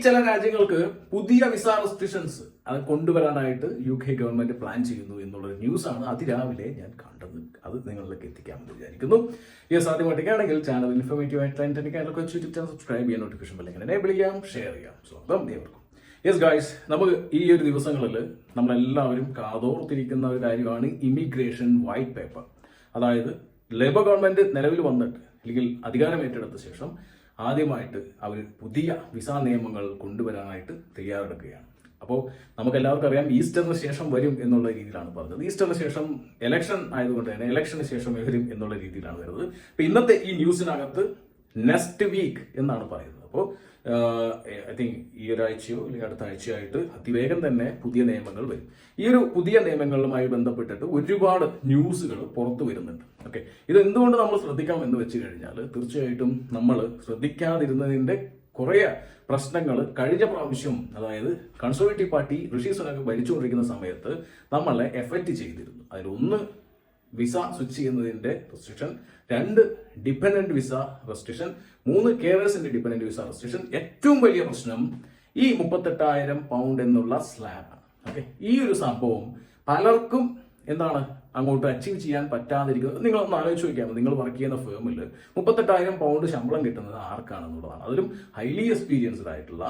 ചില രാജ്യങ്ങൾക്ക് പുതിയ വിസ റെസ്ട്രിക്ഷൻസ് അത് കൊണ്ടുവരാനായിട്ട് UK ഗവൺമെന്റ് പ്ലാൻ ചെയ്യുന്നു എന്നുള്ളൊരു ന്യൂസാണ് അതിരാവിലെ ഞാൻ കണ്ടത്. അത് നിങ്ങളിലേക്ക് എത്തിക്കാമെന്ന് വിചാരിക്കുന്നു. ആദ്യമായിട്ടൊക്കെയാണെങ്കിൽ ചാനൽ ഇൻഫോർമേറ്റീവ് ആയിട്ട് യൂട്യൂബ് ചാനൽ സബ്സ്ക്രൈബ് ചെയ്യാൻ, നോട്ടിഫിക്കേഷൻ ബെൽ എനേബിൾ ചെയ്യാം, ഷെയർ ചെയ്യാം. സ്വന്തം ഏവർക്കും ഗായ്സ്, നമുക്ക് ഈ ഒരു ദിവസങ്ങളിൽ നമ്മളെല്ലാവരും കാതോർത്തിരിക്കുന്ന ഒരു കാര്യമാണ് ഇമിഗ്രേഷൻ വൈറ്റ് പേപ്പർ. അതായത് ലേബർ ഗവൺമെന്റ് നിലവിൽ വന്നിട്ട് അല്ലെങ്കിൽ അധികാരം ഏറ്റെടുത്ത ശേഷം ആദ്യമായിട്ട് അവർ പുതിയ വിസ നിയമങ്ങൾ കൊണ്ടുവരാനായിട്ട് തയ്യാറെടുക്കുകയാണ്. അപ്പോൾ നമുക്ക് എല്ലാവർക്കും അറിയാം ഈസ്റ്ററിന് ശേഷം വരും എന്നുള്ള രീതിയിലാണ് പറഞ്ഞത്. ഈസ്റ്ററിന് ശേഷം ഇലക്ഷൻ ആയതുകൊണ്ട് തന്നെ ഇലക്ഷന് ശേഷം വരും എന്നുള്ള രീതിയിലാണ് വരുന്നത്. അപ്പോൾ ഇന്നത്തെ ഈ ന്യൂസിനകത്ത് നെക്സ്റ്റ് വീക്ക് എന്നാണ് പറയുന്നത്. അപ്പോൾ ഐ തിങ്ക് ഈ ഒരാഴ്ചയോ അല്ലെങ്കിൽ അടുത്ത ആഴ്ചയായിട്ട് അതിവേഗം തന്നെ പുതിയ നിയമങ്ങൾ വരും. ഈ ഒരു പുതിയ നിയമങ്ങളുമായി ബന്ധപ്പെട്ടിട്ട് ഒരുപാട് ന്യൂസുകൾ പുറത്തു വരുന്നുണ്ട്. ഓക്കെ, ഇത് എന്തുകൊണ്ട് നമ്മൾ ശ്രദ്ധിക്കണം എന്ന് വെച്ച് കഴിഞ്ഞാൽ തീർച്ചയായിട്ടും നമ്മൾ ശ്രദ്ധിക്കാതിരുന്നതിന്റെ കുറേ പ്രശ്നങ്ങൾ കഴിഞ്ഞ പ്രാവശ്യം, അതായത് കൺസർവേറ്റീവ് പാർട്ടി ഋഷി സുനക് ഭരിച്ചുകൊണ്ടിരിക്കുന്ന സമയത്ത് നമ്മളെ എഫക്റ്റ് ചെയ്തിരുന്നു. അതിലൊന്ന് വിസ സ്വിച്ച് ചെയ്യുന്നതിന്റെ റെസ്ട്രിക്ഷൻ, 2 ഡിപെൻഡന്റ് വിസ റെസ്ട്രിക്ഷൻ, 3 കേരളസിന്റെ ഡിപെൻഡന്റ് വിസ റെസ്ട്രിക്ഷൻ. ഏറ്റവും വലിയ പ്രശ്നം ഈ 38,000 പൗണ്ട് എന്നുള്ള സ്ലാബാണ്. ഓക്കെ, ഈ ഒരു സംഭവം പലർക്കും എന്താണ് അങ്ങോട്ട് അച്ചീവ് ചെയ്യാൻ പറ്റാതിരിക്കുന്നത്. നിങ്ങളൊന്ന് ആലോചിച്ച് നോക്കിയാൽ നിങ്ങൾ വർക്ക് ചെയ്യുന്ന ഫേമിൽ 38,000 പൗണ്ട് ശമ്പളം കിട്ടുന്നത് ആർക്കാണെന്നുള്ളതാണ്. അതിലും ഹൈലി എക്സ്പീരിയൻസ്ഡ് ആയിട്ടുള്ള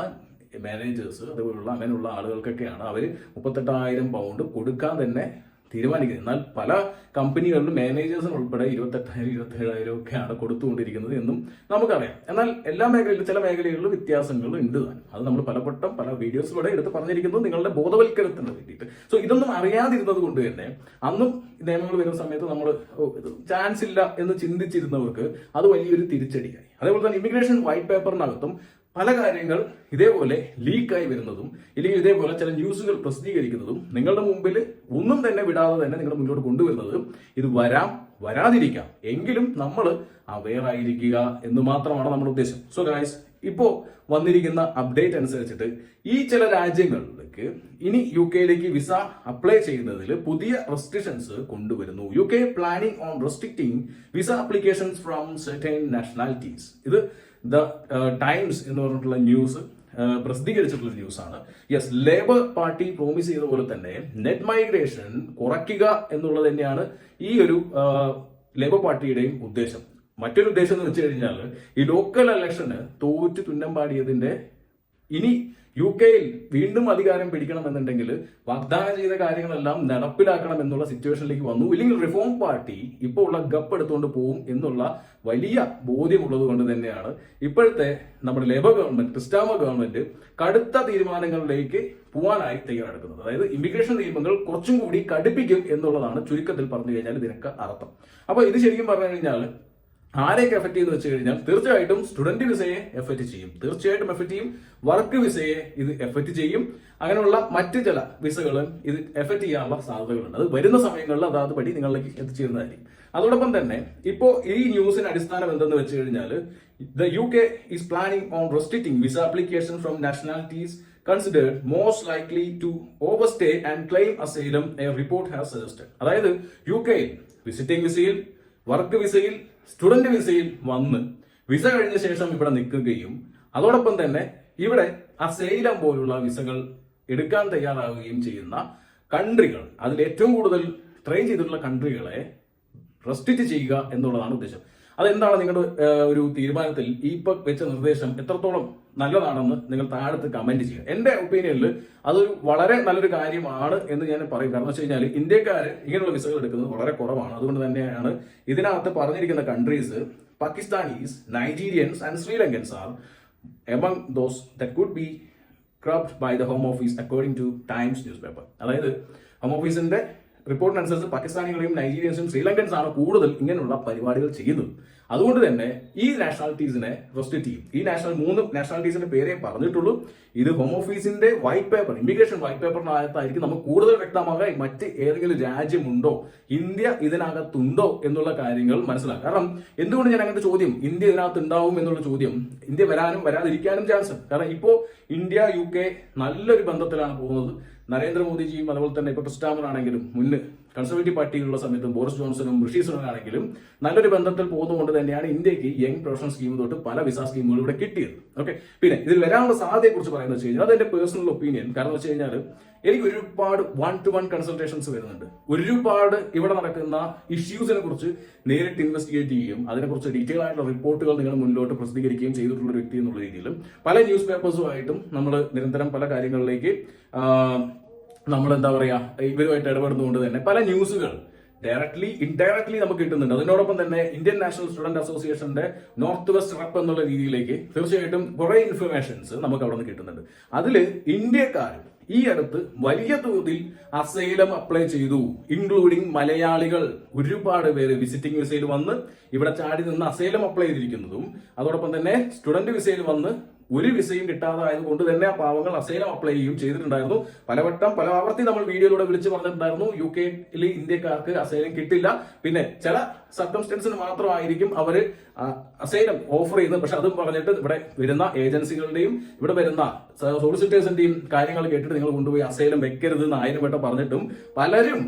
മാനേജേഴ്സ് അതുപോലുള്ള അങ്ങനെയുള്ള ആളുകൾക്കൊക്കെയാണ് അവർ 38,000 പൗണ്ട് കൊടുക്കാൻ തന്നെ തീരുമാനിക്കുന്നത്. എന്നാൽ പല കമ്പനികളിലും മാനേജേഴ്സിന് ഉൾപ്പെടെ 28,000 27,000 ഒക്കെയാണ് കൊടുത്തുകൊണ്ടിരിക്കുന്നത് എന്നും നമുക്കറിയാം. എന്നാൽ എല്ലാ മേഖലയിലും ചില മേഖലകളിലും വ്യത്യാസങ്ങൾ ഉണ്ട് താനും. അത് നമ്മൾ പല വീഡിയോസിലൂടെ എടുത്ത് പറഞ്ഞിരിക്കുന്നത് നിങ്ങളുടെ ബോധവൽക്കരണത്തിന് വേണ്ടിയിട്ട്. സോ ഇതൊന്നും അറിയാതിരുന്നത് കൊണ്ട് തന്നെ അന്നും നിയമങ്ങൾ വരുന്ന സമയത്ത് നമ്മൾ ചാൻസ് ഇല്ല എന്ന് ചിന്തിച്ചിരുന്നവർക്ക് അത് വലിയൊരു തിരിച്ചടിയായി. അതേപോലെ തന്നെ ഇമിഗ്രേഷൻ വൈറ്റ് പേപ്പറിനകത്തും പല കാര്യങ്ങൾ ഇതേപോലെ ലീക്കായി വരുന്നതും ഇല്ലെങ്കിൽ ഇതേപോലെ ചില ന്യൂസുകൾ പ്രസിദ്ധീകരിക്കുന്നതും നിങ്ങളുടെ മുമ്പിൽ ഒന്നും തന്നെ വിടാതെ തന്നെ നിങ്ങളുടെ മുന്നോട്ട് കൊണ്ടുവരുന്നത് ഇത് വരാതിരിക്കാം എങ്കിലും നമ്മൾ അവെയർ ആയിരിക്കുക എന്ന് മാത്രമാണ് നമ്മുടെ ഉദ്ദേശം. സോ ഗൈസ്, ഇപ്പോ വന്നിരിക്കുന്ന അപ്ഡേറ്റ് അനുസരിച്ചിട്ട് ഈ ചില രാജ്യങ്ങളിലേക്ക് ഇനി UK വിസ അപ്ലൈ ചെയ്യുന്നതിൽ പുതിയ റെസ്ട്രിക്ഷൻസ് കൊണ്ടുവരുന്നു. UK planning on restricting visa applications from certain nationalities. ഇത് ദ ടൈംസ് എന്ന് പറഞ്ഞിട്ടുള്ള ന്യൂസ് പ്രസിദ്ധീകരിച്ചിട്ടുള്ള ന്യൂസാണ്. യെസ്, ലേബർ പാർട്ടി പ്രോമിസ് ചെയ്ത പോലെ തന്നെ നെറ്റ് മൈഗ്രേഷൻ കുറയ്ക്കുക എന്നുള്ളത് തന്നെയാണ് ഈ ഒരു ലേബർ പാർട്ടിയുടെയും ഉദ്ദേശം. മറ്റൊരു ഉദ്ദേശം എന്ന് വെച്ച് കഴിഞ്ഞാൽ ഈ ലോക്കൽ ഇലക്ഷന് തോറ്റു തുന്നം പാടിയതിന്റെ ഇനി UK വീണ്ടും അധികാരം പിടിക്കണമെന്നുണ്ടെങ്കിൽ വാഗ്ദാനം ചെയ്ത കാര്യങ്ങളെല്ലാം നടപ്പിലാക്കണം എന്നുള്ള സിറ്റുവേഷനിലേക്ക് വന്നു. ഇല്ലെങ്കിൽ റിഫോം പാർട്ടി ഇപ്പോൾ ഉള്ള ഗപ്പ് എടുത്തുകൊണ്ട് പോകും എന്നുള്ള വലിയ ബോധ്യമുള്ളത് കൊണ്ട് തന്നെയാണ് ഇപ്പോഴത്തെ നമ്മുടെ ലേബർ ഗവൺമെന്റ്, ക്രിസ്റ്റാമർ ഗവൺമെന്റ് കടുത്ത തീരുമാനങ്ങളിലേക്ക് പോകാനായി തയ്യാറെടുക്കുന്നത്. അതായത് ഇമിഗ്രേഷൻ നിയമങ്ങൾ കുറച്ചും കൂടി കടുപ്പിക്കും എന്നുള്ളതാണ് ചുരുക്കത്തിൽ പറഞ്ഞു കഴിഞ്ഞാൽ ഇതിനൊക്കെ അർത്ഥം. അപ്പൊ ഇത് ശരിക്കും പറഞ്ഞു കഴിഞ്ഞാൽ ആരെയൊക്കെ എഫക്ട് ചെയ്ത് വെച്ച് കഴിഞ്ഞാൽ തീർച്ചയായിട്ടും സ്റ്റുഡന്റ് വിസയെ എഫക്ട് ചെയ്യും, തീർച്ചയായിട്ടും എഫക്ട് ചെയ്യും. വർക്ക് വിസയെ ഇത് എഫക്ട് ചെയ്യും. അങ്ങനെയുള്ള മറ്റ് ചില വിസകളും ഇത് എഫക്ട് ചെയ്യാനുള്ള സാധ്യതകളുണ്ട്. അത് വരുന്ന സമയങ്ങളിൽ അതാത് പടി നിങ്ങളിലേക്ക് എത്തിച്ചേരുന്നതായിരിക്കും. അതോടൊപ്പം തന്നെ ഇപ്പോ ഈ ന്യൂസിന് അടിസ്ഥാനം എന്തെന്ന് വെച്ച് കഴിഞ്ഞാൽ the UK is planning on restricting visa application from nationalities considered most likely to overstay and claim asylum, a report has suggested. അതായത് UK വിസിറ്റിംഗ് വിസയിൽ, വർക്ക് വിസയിൽ, സ്റ്റുഡന്റ് വിസയിൽ വന്ന് വിസ കഴിഞ്ഞ ശേഷം ഇവിടെ നിൽക്കുകയും അതോടൊപ്പം തന്നെ ഇവിടെ അസൈലം പോലുള്ള വിസകൾ എടുക്കാൻ തയ്യാറാവുകയും ചെയ്യുന്ന കൺട്രികൾ, അതിൽ ഏറ്റവും കൂടുതൽ ട്രെയിൻ ചെയ്തിട്ടുള്ള കൺട്രികളെ റെസ്ട്രിക്റ്റ് ചെയ്യുക എന്നുള്ളതാണ് ഉദ്ദേശം. അതെന്താണ് നിങ്ങളുടെ ഒരു തീരുമാനത്തിൽ ഈ വെച്ച നിർദ്ദേശം എത്രത്തോളം നല്ലതാണെന്ന് നിങ്ങൾ താഴത്ത് കമന്റ് ചെയ്യുക. എന്റെ ഒപ്പീനിയനിൽ അതൊരു വളരെ നല്ലൊരു കാര്യമാണ് എന്ന് ഞാൻ പറയും. കാരണം വെച്ച് കഴിഞ്ഞാൽ ഇന്ത്യക്കാർ ഇങ്ങനെയുള്ള വിസകൾ എടുക്കുന്നത് വളരെ കുറവാണ്. അതുകൊണ്ട് തന്നെയാണ് ഇതിനകത്ത് പറഞ്ഞിരിക്കുന്ന countries Pakistanis, Nigerians and Sri Lankans are among those that could be curbed by the Home Office according to Times newspaper. അതായത് ഹോം ഓഫീസിന്റെ റിപ്പോർട്ടിനനുസരിച്ച് പാകിസ്ഥാനികളെയും നൈജീരിയൻസും ശ്രീലങ്കൻസ് ആണ് കൂടുതൽ ഇങ്ങനെയുള്ള പരിപാടികൾ ചെയ്യുന്നത്. അതുകൊണ്ട് തന്നെ ഈ നാഷണാലിറ്റീസിനെ റെസ്ട്രിക്റ്റ് ചെയ്യും. ഈ 3 നാഷണാലിറ്റീസിന്റെ പേരേ പറഞ്ഞിട്ടുള്ളൂ. ഇത് ഹോം ഓഫീസിന്റെ വൈറ്റ് പേപ്പർ, ഇമിഗ്രേഷൻ വൈറ്റ് പേപ്പറിനകത്തായിരിക്കും നമുക്ക് കൂടുതൽ വ്യക്തമാകുക മറ്റ് ഏതെങ്കിലും രാജ്യമുണ്ടോ, ഇന്ത്യ ഇതിനകത്തുണ്ടോ എന്നുള്ള കാര്യങ്ങൾ മനസ്സിലാക്കാം. കാരണം എന്തുകൊണ്ട് ഞാൻ അങ്ങനത്തെ ചോദ്യം, ഇന്ത്യ ഇതിനകത്ത് ഉണ്ടാവും എന്നുള്ള ചോദ്യം, ഇന്ത്യ വരാനും വരാതിരിക്കാനും ചാൻസ്. കാരണം ഇപ്പോ ഇന്ത്യ UK നല്ലൊരു ബന്ധത്തിലാണ് പോകുന്നത്. നരേന്ദ്രമോദിജിയും അതുപോലെ തന്നെ ഇപ്പൊ ക്രിസ്റ്റാമർ ആണെങ്കിലും മുന്ന് കൺസർവേറ്റീവ് പാർട്ടിയിലുള്ള സമയത്തും ബോറിസ് ജോൺസണും ഋഷി സുനകാണെങ്കിലും നല്ലൊരു ബന്ധത്തിൽ പോകുന്നതുകൊണ്ട് തന്നെയാണ് ഇന്ത്യക്ക് യങ് പ്രൊഫഷണൽ സ്കീം തൊട്ട് പല വിസ സ്കീമുകളും ഇവിടെ കിട്ടിയത്. ഓക്കെ, പിന്നെ ഇതിൽ വരാനുള്ള സാധ്യതയെ കുറിച്ച് പറയുന്നത് വെച്ച് കഴിഞ്ഞാൽ അതെന്റെ പേഴ്സണൽ ഒപ്പീനിയൻ. കാരണം വെച്ച് കഴിഞ്ഞാൽ എനിക്ക് ഒരുപാട് 1-to-1 കൺസൾട്ടേഷൻസ് വരുന്നുണ്ട്. ഒരുപാട് ഇവിടെ നടക്കുന്ന ഇഷ്യൂസിനെ കുറിച്ച് നേരിട്ട് ഇൻവെസ്റ്റിഗേറ്റ് ചെയ്യുകയും അതിനെക്കുറിച്ച് ഡീറ്റെയിൽ ആയിട്ടുള്ള റിപ്പോർട്ടുകൾ നിങ്ങൾ മുന്നോട്ട് പ്രസിദ്ധീകരിക്കുകയും ചെയ്തിട്ടുള്ള ഒരു വ്യക്തി എന്നുള്ള രീതിയിലും പല ന്യൂസ് പേപ്പേഴ്സുമായിട്ടും നമ്മൾ നിരന്തരം പല കാര്യങ്ങളിലേക്ക് നമ്മൾ എന്താ പറയാ ഇവരുമായിട്ട് ഇടപെടുന്നതുകൊണ്ട് തന്നെ പല ന്യൂസുകൾ ഡയറക്ട്ലി ഇൻഡയറക്ട്ലി നമുക്ക് കിട്ടുന്നുണ്ട്. അതിനോടൊപ്പം തന്നെ ഇന്ത്യൻ നാഷണൽ സ്റ്റുഡന്റ് അസോസിയേഷന്റെ നോർത്ത് വെസ്റ്റ് റെപ്പ് എന്നുള്ള രീതിയിലേക്ക് തീർച്ചയായിട്ടും കുറെ ഇൻഫർമേഷൻസ് നമുക്ക് അവിടെ നിന്ന് കിട്ടുന്നുണ്ട്. അതിൽ ഇന്ത്യക്കാരും ഈ അടുത്ത് വലിയ തോതിൽ അസൈലം അപ്ലൈ ചെയ്തു, ഇൻക്ലൂഡിംഗ് മലയാളികൾ ഒരുപാട് പേര് വിസിറ്റിംഗ് വിസയിൽ വന്ന് ഇവിടെ ചാടി നിന്ന് അസൈലം അപ്ലൈ ചെയ്തിരിക്കുന്നതും അതോടൊപ്പം തന്നെ സ്റ്റുഡന്റ് വിസയിൽ വന്ന് ഒരു വിസയും കിട്ടാതായത് കൊണ്ട് തന്നെ ആ പാവങ്ങൾ അസൈലം അപ്ലൈ ചെയ്യുകയും ചെയ്തിട്ടുണ്ടായിരുന്നു. പലവട്ടം പല ആവർത്തി നമ്മൾ വീഡിയോയിലൂടെ വിളിച്ചു പറഞ്ഞിട്ടുണ്ടായിരുന്നു UK-യിൽ ഇന്ത്യക്കാർക്ക് അസൈലം കിട്ടില്ല, പിന്നെ ചില സർക്കംസ്റ്റൻസിന് മാത്രമായിരിക്കും അവര് അസൈലം ഓഫർ ചെയ്യുന്നത്. പക്ഷെ അതും പറഞ്ഞിട്ട് ഇവിടെ വരുന്ന ഏജൻസികളുടെയും ഇവിടെ വരുന്ന സോളിസിറ്റേഴ്സിന്റെയും കാര്യങ്ങൾ കേട്ടിട്ട് നിങ്ങൾ കൊണ്ടുപോയി അസൈലം വെക്കരുത് എന്ന് 1000 വട്ടം പറഞ്ഞിട്ടും പലരും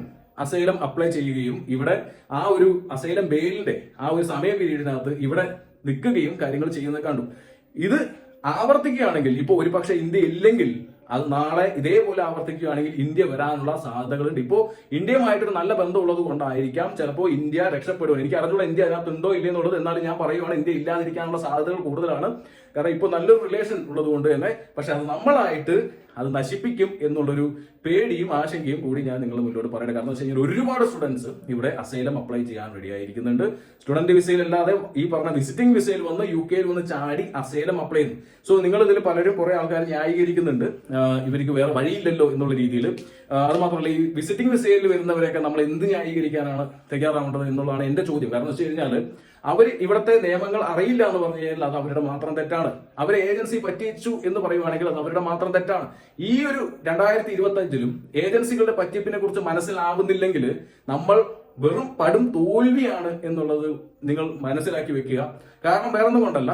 അസൈലം അപ്ലൈ ചെയ്യുകയും ഇവിടെ ആ ഒരു അസൈലം ബെയിലിന്റെ ആ ഒരു സമയ പീരീഡിനകത്ത് ഇവിടെ നിൽക്കുകയും കാര്യങ്ങൾ ചെയ്യുന്നത് കണ്ടു. ഇത് ആവർത്തിക്കുകയാണെങ്കിൽ ഇപ്പോൾ ഒരുപക്ഷെ ഇന്ത്യ ഇല്ലെങ്കിൽ അത് നാളെ ഇതേപോലെ ആവർത്തിക്കുകയാണെങ്കിൽ ഇന്ത്യ വരാനുള്ള സാധ്യതകളുണ്ട്. ഇപ്പോൾ ഇന്ത്യയുമായിട്ടൊരു നല്ല ബന്ധമുള്ളത് കൊണ്ടായിരിക്കാം ചിലപ്പോൾ ഇന്ത്യ രക്ഷപ്പെടുക. എനിക്ക് അറിഞ്ഞുള്ള ഇന്ത്യ അതിനകത്ത് ഉണ്ടോ ഇല്ലേ എന്നുള്ളത്, എന്നാലും ഞാൻ പറയുവാണ് ഇന്ത്യ ഇല്ലാതിരിക്കാനുള്ള സാധ്യതകൾ കൂടുതലാണ്. കാരണം ഇപ്പോൾ നല്ലൊരു റിലേഷൻ ഉള്ളത് കൊണ്ട് തന്നെ. പക്ഷെ അത് നമ്മളായിട്ട് അത് നശിപ്പിക്കും എന്നുള്ളൊരു പേടിയും ആശങ്കയും കൂടി ഞാൻ നിങ്ങളുടെ മുന്നോട്ട് പറയട്ടെ. കാരണം വെച്ച് കഴിഞ്ഞാൽ ഒരുപാട് സ്റ്റുഡൻസ് ഇവിടെ അസൈലം അപ്ലൈ ചെയ്യാൻ റെഡി ആയിരിക്കുന്നുണ്ട്. സ്റ്റുഡന്റ് വിസയിലല്ലാതെ ഈ പറഞ്ഞ വിസിറ്റിംഗ് വിസയിൽ വന്ന് UK-യിൽ വന്ന് ചാടി അസൈലം അപ്ലൈ ചെയ്യുന്നു. സോ നിങ്ങൾ ഇതിൽ പലരും കുറെ ആൾക്കാർ ന്യായീകരിക്കുന്നുണ്ട് ഇവർക്ക് വേറെ വഴിയില്ലല്ലോ എന്നുള്ള രീതിയിൽ. അത് മാത്രമല്ല ഈ വിസിറ്റിംഗ് വിസയിൽ വരുന്നവരെയൊക്കെ നമ്മൾ എന്ത് ന്യായീകരിക്കാനാണ് തയ്യാറാവേണ്ടത് എന്നുള്ളതാണ് എന്റെ ചോദ്യം. കാരണം വെച്ച് കഴിഞ്ഞാൽ അവർ ഇവിടുത്തെ നിയമങ്ങൾ അറിയില്ല എന്ന് പറഞ്ഞു കഴിഞ്ഞാൽ അത് അവരുടെ മാത്രം തെറ്റാണ്. അവരെ ഏജൻസി പറ്റിച്ചു എന്ന് പറയുവാണെങ്കിൽ അത് അവരുടെ മാത്രം തെറ്റാണ്. ഈ ഒരു 2025-ലും ഏജൻസികളുടെ പറ്റിപ്പിനെ കുറിച്ച് മനസ്സിലാവുന്നില്ലെങ്കിൽ നമ്മൾ വെറും പടും തോൽവിയാണ് എന്നുള്ളത് നിങ്ങൾ മനസ്സിലാക്കി വെക്കുക. കാരണം വേറൊന്നും കൊണ്ടല്ല,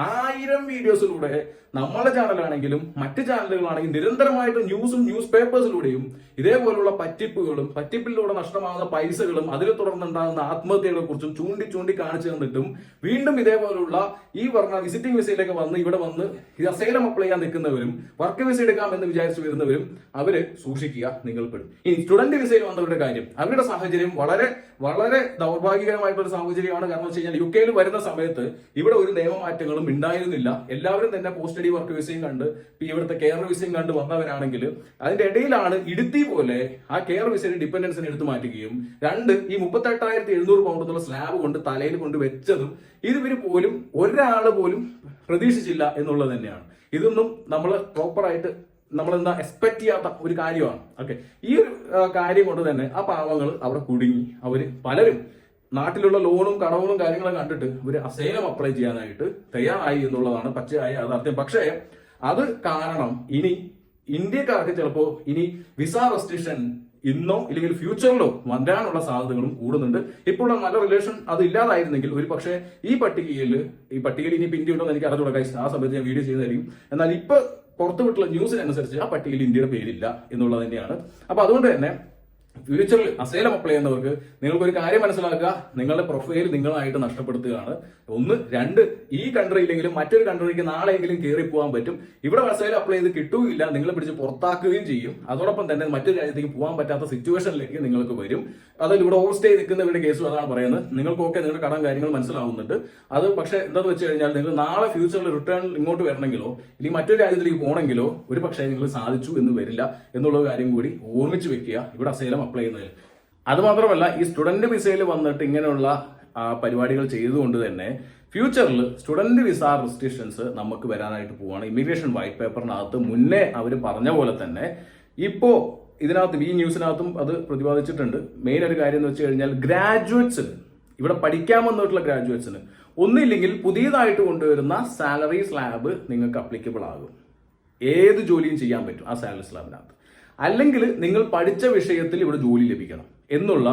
1000 വീഡിയോസിലൂടെ നമ്മുടെ ചാനലാണെങ്കിലും മറ്റ് ചാനലുകളാണെങ്കിലും നിരന്തരമായിട്ട് ന്യൂസും ന്യൂസ് പേപ്പേഴ്സിലൂടെയും ഇതേപോലുള്ള പറ്റിപ്പുകളും പറ്റിപ്പിലൂടെ നഷ്ടമാകുന്ന പൈസകളും അതിനെ തുടർന്നുണ്ടാകുന്ന ആത്മഹത്യകളെ കുറിച്ചും ചൂണ്ടി കാണിച്ചു തന്നിട്ടും വീണ്ടും ഇതേപോലുള്ള ഈ പറഞ്ഞ വിസിറ്റിംഗ് വിസയിലേക്ക് വന്ന് ഇവിടെ വന്ന് ഇത് അസൈലം അപ്ലൈ ചെയ്യാൻ നിൽക്കുന്നവരും വർക്ക് വിസ എടുക്കാമെന്ന് വിചാരിച്ചു വരുന്നവരും അവര് സൂക്ഷിക്കുക, നിങ്ങൾ പെടും. ഇനി സ്റ്റുഡന്റ് വിസയിൽ വന്നവരുടെ കാര്യം, അവരുടെ സാഹചര്യം വളരെ വളരെ ദൗർഭാഗ്യകരമായിട്ടുള്ള സാഹചര്യമാണ്. കാരണം വെച്ച് കഴിഞ്ഞാൽ UK-യിൽ വരുന്ന സമയത്ത് ഇവിടെ ഒരു നിയമമാറ്റങ്ങളും ഉണ്ടായിരുന്നില്ല. എല്ലാവരും തന്നെ പോസ്റ്റ് സ്റ്റഡി വർക്ക് വിസയും കണ്ട് ഇവിടുത്തെ കെയർ വിസയും കണ്ട് വന്നവരാണെങ്കിൽ അതിന്റെ ഇടയിലാണ് ഇടുത്തി പോലെ ആ കെയർ വിസയുടെ ഡിപ്പെൻഡൻസിനെ എടുത്തു മാറ്റുകയും ഈ 38,700 പൗണ്ട് എന്നുള്ള സ്ലാബ് കൊണ്ട് തലയിൽ കൊണ്ട് വെച്ചതും ഇതുവരെ പോലും ഒരാള് പോലും പ്രതീക്ഷിച്ചില്ല എന്നുള്ളത് തന്നെയാണ്. ഇതൊന്നും നമ്മൾ പ്രോപ്പറായിട്ട് നമ്മളെന്താ എക്സ്പെക്ട് ചെയ്യാത്ത ഒരു കാര്യമാണ്. ഓക്കെ, ഈ ഒരു കാര്യം കൊണ്ട് തന്നെ ആ പാവങ്ങൾ അവിടെ കുടുങ്ങി. അവര് പലരും നാട്ടിലുള്ള ലോണും കടവുകളും കാര്യങ്ങളും കണ്ടിട്ട് ഇവര് അസൈലം അപ്ലൈ ചെയ്യാനായിട്ട് തയ്യാറായി എന്നുള്ളതാണ് പച്ചയായ യാഥാർത്ഥ്യം. പക്ഷേ അത് കാരണം ഇനി ഇന്ത്യക്കാർക്ക് ചിലപ്പോ ഇനി വിസ റെസ്ട്രിക്ഷൻ ഇന്നോ ഇല്ലെങ്കിൽ ഫ്യൂച്ചറിലോ വരാനുള്ള സാധ്യതകളും കൂടുന്നുണ്ട്. ഇപ്പോഴുള്ള നല്ല റിലേഷൻ അത് ഇല്ലാതായിരുന്നെങ്കിൽ ഒരു പക്ഷേ ഈ പട്ടികയിൽ ഇനിയിപ്പോൾ ഇന്ത്യ ഉണ്ടോ എന്ന് എനിക്ക് അറിഞ്ഞുകൂടാ. ആ സമയത്ത് ഞാൻ വീഡിയോ ചെയ്യുന്നതായിരിക്കും. എന്നാൽ ഇപ്പൊ പുറത്തുവിട്ടുള്ള ന്യൂസിനനുസരിച്ച് ആ പട്ടികയിൽ ഇന്ത്യയുടെ പേരില്ല എന്നുള്ളത് തന്നെയാണ്. അപ്പൊ അതുകൊണ്ട് തന്നെ ഫ്യൂച്ചറിൽ അസൈലം അപ്ലൈ ചെയ്യുന്നവർക്ക് നിങ്ങൾക്കൊരു കാര്യം മനസ്സിലാക്കുക, നിങ്ങളുടെ പ്രൊഫൈൽ നിങ്ങളായിട്ട് നഷ്ടപ്പെടുത്തുകയാണ്. 1, 2 ഈ കൺട്രിയിലെങ്കിലും മറ്റൊരു കൺട്രിക്ക് നാളെയെങ്കിലും കയറി പോകാൻ പറ്റും. ഇവിടെ അസൈലം അപ്ലൈ ചെയ്ത് കിട്ടുകയില്ല, നിങ്ങളെ പിടിച്ച് പുറത്താക്കുകയും ചെയ്യും. അതോടൊപ്പം തന്നെ മറ്റൊരു രാജ്യത്തേക്ക് പോകാൻ പറ്റാത്ത സിറ്റുവേഷനിലേക്ക് നിങ്ങൾക്ക് വരും. അതിൽ ഇവിടെ ഓവർ സ്റ്റേ നിൽക്കുന്നവരുടെ കേസും അതാണ് പറയുന്നത്. നിങ്ങൾക്കൊക്കെ നിങ്ങളുടെ കടം കാര്യങ്ങൾ മനസ്സിലാവുന്നുണ്ട്. അത് പക്ഷേ എന്താണെന്ന് വെച്ച് കഴിഞ്ഞാൽ നിങ്ങൾ നാളെ ഫ്യൂച്ചറിൽ റിട്ടേൺ ഇങ്ങോട്ട് വരണമെങ്കിലോ ഇനി മറ്റൊരു രാജ്യത്തിലേക്ക് പോകണമെങ്കിലോ ഒരു പക്ഷേ നിങ്ങൾ സാധിച്ചു എന്ന് വരില്ല എന്നുള്ള കാര്യം കൂടി ഓർമ്മിച്ച് വെക്കുക ഇവിടെ അസൈലം അപ്ലൈ ചെയ്യുന്നതിൽ. അത് മാത്രമല്ല ഈ സ്റ്റുഡന്റ് വിസയിൽ വന്നിട്ട് ഇങ്ങനെയുള്ള പരിപാടികൾ ചെയ്തുകൊണ്ട് തന്നെ ഫ്യൂച്ചറിൽ സ്റ്റുഡന്റ് വിസ റെസ്ട്രിക്ഷൻസ് നമുക്ക് വരാനായിട്ട് പോവാണ്. ഇമിഗ്രേഷൻ വൈറ്റ് പേപ്പറിനകത്ത് മുന്നേ അവർ പറഞ്ഞ പോലെ തന്നെ ഇപ്പോ ഇതിനകത്ത് ഈ ന്യൂസിനകത്തും അത് പ്രതിപാദിച്ചിട്ടുണ്ട്. മെയിൻ ഒരു കാര്യം എന്ന് വെച്ച് കഴിഞ്ഞാൽ ഗ്രാജുവേറ്റ്സിന് ഇവിടെ പഠിക്കാൻ വന്നിട്ടുള്ള ഗ്രാജുവേറ്റ്സിന് ഒന്നില്ലെങ്കിൽ പുതിയതായിട്ട് കൊണ്ടുവരുന്ന സാലറി സ്ലാബ് നിങ്ങൾക്ക് അപ്ലിക്കബിൾ ആകും. ഏത് ജോലിയും ചെയ്യാൻ പറ്റും ആ സാലറി സ്ലാബിനകത്ത്. അല്ലെങ്കിൽ നിങ്ങൾ പഠിച്ച വിഷയത്തിൽ ഇവിടെ ജോലി ലഭിക്കണം എന്നുള്ള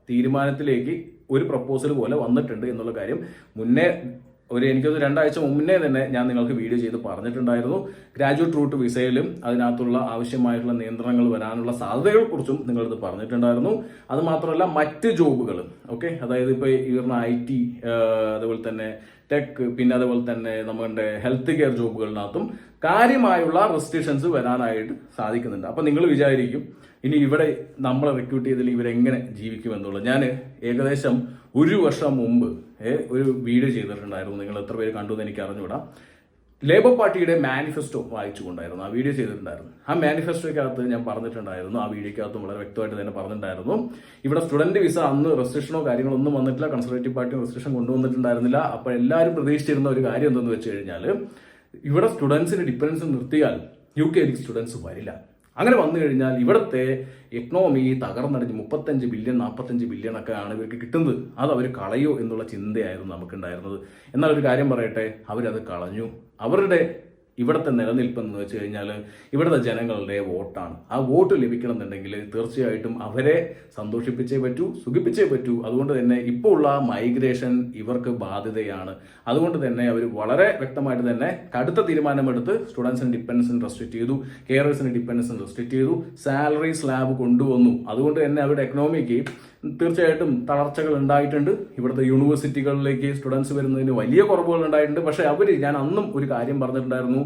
തീരുമാനത്തിലേക്ക് ഒരു പ്രപ്പോസൽ പോലെ വന്നിട്ടുണ്ട് എന്നുള്ള കാര്യം മുന്നേ എനിക്കൊരു 2 ആഴ്ച മുന്നേ തന്നെ ഞാൻ നിങ്ങൾക്ക് വീഡിയോ ചെയ്ത് പറഞ്ഞിട്ടുണ്ടായിരുന്നു. ഗ്രാജുവേറ്റ് റൂട്ട് വിസയിലും അതിനകത്തുള്ള ആവശ്യമായിട്ടുള്ള നിയന്ത്രണങ്ങൾ വരാനുള്ള സാധ്യതകളെ കുറിച്ചും നിങ്ങളിത് പറഞ്ഞിട്ടുണ്ടായിരുന്നു. അത് മാത്രമല്ല മറ്റ് ജോബുകൾ, ഓക്കെ, അതായത് ഇപ്പോൾ ഈ പറഞ്ഞ IT, അതുപോലെ തന്നെ ടെക്, പിന്നെ അതുപോലെ തന്നെ നമ്മുടെ ഹെൽത്ത് കെയർ ജോബുകളിനകത്തും കാര്യമായുള്ള റെസ്ട്രിക്ഷൻസ് വരാനായിട്ട് സാധിക്കുന്നുണ്ട്. അപ്പം നിങ്ങൾ വിചാരിക്കും ഇനി ഇവിടെ നമ്മളെ റിക്രൂട്ട് ചെയ്തതിൽ ഇവരെങ്ങനെ ജീവിക്കുമെന്നുള്ളത്. ഞാൻ ഏകദേശം 1 വർഷം മുമ്പ് ഒരു വീഡിയോ ചെയ്തിട്ടുണ്ടായിരുന്നു. നിങ്ങൾ എത്ര പേര് കണ്ടു എന്ന് എനിക്ക് അറിഞ്ഞുകൂടാ. ലേബർ പാർട്ടിയുടെ മാനിഫെസ്റ്റോ വായിച്ചുകൊണ്ടായിരുന്നു ആ വീഡിയോ ചെയ്തിട്ടുണ്ടായിരുന്നു. ആ മാനിഫെസ്റ്റോയ്ക്കകത്ത് ഞാൻ പറഞ്ഞിട്ടുണ്ടായിരുന്നു, ആ വീഡിയോക്കകത്തും വളരെ വ്യക്തമായിട്ട് തന്നെ പറഞ്ഞിട്ടുണ്ടായിരുന്നു, ഇവിടെ സ്റ്റുഡന്റ് വിസ അന്ന് റെസ്ട്രിക്ഷനോ കാര്യങ്ങളോ ഒന്നും വന്നിട്ടില്ല, കൺസർവേറ്റീവ് പാർട്ടി റെസ്ട്രിക്ഷൻ കൊണ്ടുവന്നിട്ടുണ്ടായിരുന്നില്ല. അപ്പോൾ എല്ലാവരും പ്രതീക്ഷിച്ചിരുന്ന ഒരു കാര്യം എന്തെന്ന് വെച്ച് കഴിഞ്ഞാൽ ഇവിടെ സ്റ്റുഡൻസിന് ഡിപ്പെൻഡൻസ് നിർത്തിയാൽ UK സ്റ്റുഡൻസ് വരില്ല. അങ്ങനെ വന്നു കഴിഞ്ഞാൽ ഇവിടുത്തെ എക്കണോമി തകർന്നടിഞ്ഞ് 35 ബില്യൺ 45 ബില്യൺ ഒക്കെ ആണ് ഇവർക്ക് കിട്ടുന്നത്. അത് അവർ കളയോ എന്നുള്ള ചിന്തയായിരുന്നു നമുക്കുണ്ടായിരുന്നത്. എന്നാൽ ഒരു കാര്യം പറയട്ടെ, അവരത് കളഞ്ഞു. അവരുടെ ഇവിടുത്തെ നിലനിൽപ്പെന്ന് വെച്ച് കഴിഞ്ഞാൽ ഇവിടുത്തെ ജനങ്ങളുടെ വോട്ടാണ്. ആ വോട്ട് ലഭിക്കണമെന്നുണ്ടെങ്കിൽ തീർച്ചയായിട്ടും അവരെ സന്തോഷിപ്പിച്ചേ പറ്റൂ, സുഖിപ്പിച്ചേ പറ്റൂ. അതുകൊണ്ട് തന്നെ ഇപ്പോൾ ഉള്ള മൈഗ്രേഷൻ ഇവർക്ക് ബാധ്യതയാണ്. അതുകൊണ്ട് തന്നെ അവർ വളരെ വ്യക്തമായിട്ട് തന്നെ കടുത്ത തീരുമാനമെടുത്ത് സ്റ്റുഡൻസിന് ഡിപ്പെൻഡൻസിന് റെസ്ട്രിക്ട് ചെയ്തു, കെയറേഴ്സിന് ഡിപ്പെൻഡൻസിന് റെസ്ട്രിക്ട് ചെയ്തു, സാലറി സ്ലാബ് കൊണ്ടുവന്നു. അതുകൊണ്ട് തന്നെ അവരുടെ എക്കണോമിക്ക് തീർച്ചയായിട്ടും തളർച്ചകൾ ഉണ്ടായിട്ടുണ്ട്. ഇവിടുത്തെ യൂണിവേഴ്സിറ്റികളിലേക്ക് സ്റ്റുഡൻസ് വരുന്നതിന് വലിയ കുറവുകൾ ഉണ്ടായിട്ടുണ്ട്. പക്ഷേ ഞാൻ അന്നും ഒരു കാര്യം പറഞ്ഞിട്ടുണ്ടായിരുന്നു,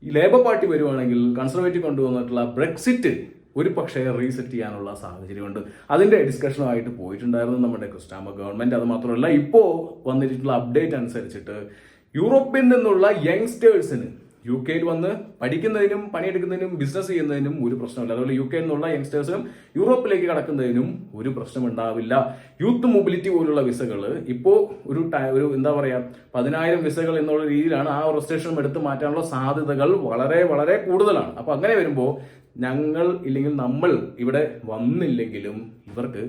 ഈ ലേബർ പാർട്ടി വരുവാണെങ്കിൽ കൺസർവേറ്റീവ് കൊണ്ടുവന്നിട്ടുള്ള ബ്രെക്സിറ്റ് ഒരു പക്ഷേ റീസെറ്റ് ചെയ്യാനുള്ള സാഹചര്യമുണ്ട്. അതിന്റെ ഡിസ്കഷനുമായിട്ട് പോയിട്ടുണ്ടായിരുന്നു നമ്മുടെ ക്രിസ്റ്റാമർ ഗവൺമെന്റ്. അത് മാത്രമല്ല, ഇപ്പോൾ വന്നിട്ടുള്ള അപ്ഡേറ്റ് അനുസരിച്ചിട്ട് യൂറോപ്പിൽ നിന്നുള്ള യങ്സ്റ്റേഴ്സിന് UK വന്ന് പഠിക്കുന്നതിനും പണിയെടുക്കുന്നതിനും ബിസിനസ് ചെയ്യുന്നതിനും ഒരു പ്രശ്നമില്ല. അതുപോലെ UK നിന്നുള്ള യങ്സ്റ്റേഴ്സിനും യൂറോപ്പിലേക്ക് കടക്കുന്നതിനും ഒരു പ്രശ്നമുണ്ടാവില്ല. യൂത്ത് മൊബിലിറ്റി പോലുള്ള വിസകൾ ഇപ്പോൾ ഒരു എന്താ പറയുക 10,000 വിസകൾ എന്നുള്ള രീതിയിലാണ്. ആ റെസ്ട്രിക്ഷൻ എടുത്ത് മാറ്റാനുള്ള സാധ്യതകൾ വളരെ വളരെ കൂടുതലാണ്. അപ്പോൾ അങ്ങനെ വരുമ്പോൾ നമ്മൾ ഇവിടെ വന്നില്ലെങ്കിലും ഇവർക്ക്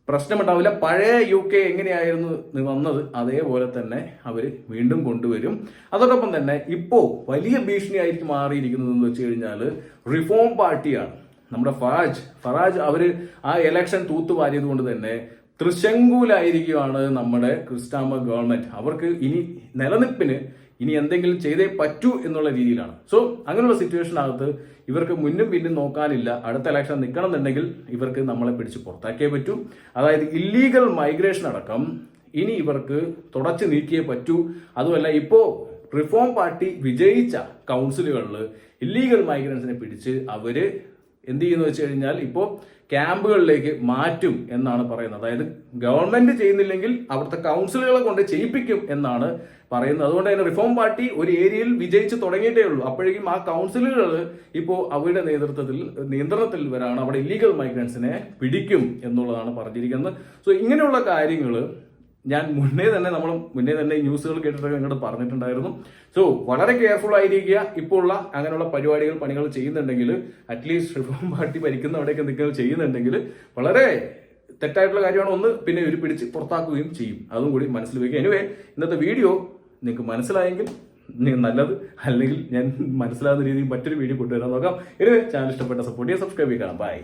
പ്രശ്നമുണ്ടാവില്ല. പഴയ UK എങ്ങനെയായിരുന്നു വന്നത് അതേപോലെ തന്നെ അവർ വീണ്ടും കൊണ്ടുവരും. അതോടൊപ്പം തന്നെ ഇപ്പോൾ വലിയ ഭീഷണിയായിരിക്കും മാറിയിരിക്കുന്നതെന്ന് വെച്ച് കഴിഞ്ഞാൽ റിഫോം പാർട്ടിയാണ്. നമ്മുടെ ഫറാജ് അവർ ആ ഇലക്ഷൻ തൂത്തുവാരിയത് കൊണ്ട് തന്നെ തൃശങ്കൂലായിരിക്കുകയാണ് നമ്മുടെ ക്രിസ്റ്റാമർ ഗവൺമെന്റ്. അവർക്ക് ഇനി നിലനിൽപ്പിന് ഇനി എന്തെങ്കിലും ചെയ്തേ പറ്റൂ എന്നുള്ള രീതിയിലാണ്. സോ അങ്ങനെയുള്ള സിറ്റുവേഷനകത്ത് ഇവർക്ക് മുന്നും പിന്നും നോക്കാനില്ല. അടുത്ത ഇലക്ഷൻ നിൽക്കണം എന്നുണ്ടെങ്കിൽ ഇവർക്ക് നമ്മളെ പിടിച്ച് പുറത്താക്കിയേ പറ്റൂ. അതായത് ഇല്ലീഗൽ മൈഗ്രേഷൻ അടക്കം ഇനി ഇവർക്ക് തുടച്ചു നീക്കിയേ പറ്റൂ. അതുമല്ല, ഇപ്പോൾ റിഫോം പാർട്ടി വിജയിച്ച കൗൺസിലുകളിൽ ഇല്ലീഗൽ മൈഗ്രൻസിനെ പിടിച്ച് അവര് എന്ത് ചെയ്യുന്നു വെച്ച് കഴിഞ്ഞാൽ ഇപ്പോൾ ക്യാമ്പുകളിലേക്ക് മാറ്റും എന്നാണ് പറയുന്നത്. അതായത് ഗവൺമെന്റ് ചെയ്യുന്നില്ലെങ്കിൽ അവിടുത്തെ കൗൺസിലുകളെ കൊണ്ട് ചെയ്യിപ്പിക്കും എന്നാണ് പറയുന്നത്. അതുകൊണ്ട് തന്നെ റിഫോം പാർട്ടി ഒരു ഏരിയയിൽ വിജയിച്ച് തുടങ്ങിയിട്ടേ ഉള്ളൂ. അപ്പോഴേക്കും ആ കൗൺസിലുകൾ ഇപ്പോൾ അവരുടെ നിയന്ത്രണത്തിൽ വരാണ്. അവിടെ ഇല്ലീഗൽ മൈഗ്രൻസിനെ പിടിക്കും എന്നുള്ളതാണ് പറഞ്ഞിരിക്കുന്നത്. സോ ഇങ്ങനെയുള്ള കാര്യങ്ങൾ ഞാൻ മുന്നേ തന്നെ ഈ ന്യൂസുകൾ കേട്ടിട്ടൊക്കെ നിങ്ങളോട് പറഞ്ഞിട്ടുണ്ടായിരുന്നു. സോ വളരെ കെയർഫുൾ ആയിരിക്കുക. ഇപ്പോൾ ഉള്ള അങ്ങനെയുള്ള പണികൾ ചെയ്യുന്നുണ്ടെങ്കിൽ, അറ്റ്ലീസ്റ്റ് റിഫോം പാർട്ടി ഭരിക്കുന്ന അവിടെയൊക്കെ നിങ്ങൾ ചെയ്യുന്നുണ്ടെങ്കിൽ വളരെ തെറ്റായിട്ടുള്ള കാര്യമാണ്. പിന്നെ ഇവർ പിടിച്ച് പുറത്താക്കുകയും ചെയ്യും. അതും കൂടി മനസ്സിൽ വയ്ക്കുക. എനിവേ, ഇന്നത്തെ വീഡിയോ നിങ്ങൾക്ക് മനസ്സിലായെങ്കിൽ നല്ലത്, അല്ലെങ്കിൽ ഞാൻ മനസ്സിലാകുന്ന രീതിയിൽ മറ്റൊരു വീഡിയോ കൊണ്ടുവരാൻ നോക്കാം. എനിവേ, ചാനൽ ഇഷ്ടപ്പെട്ട സപ്പോർട്ട് ചെയ്യുക, സബ്സ്ക്രൈബ് ചെയ്യുക. ബൈ.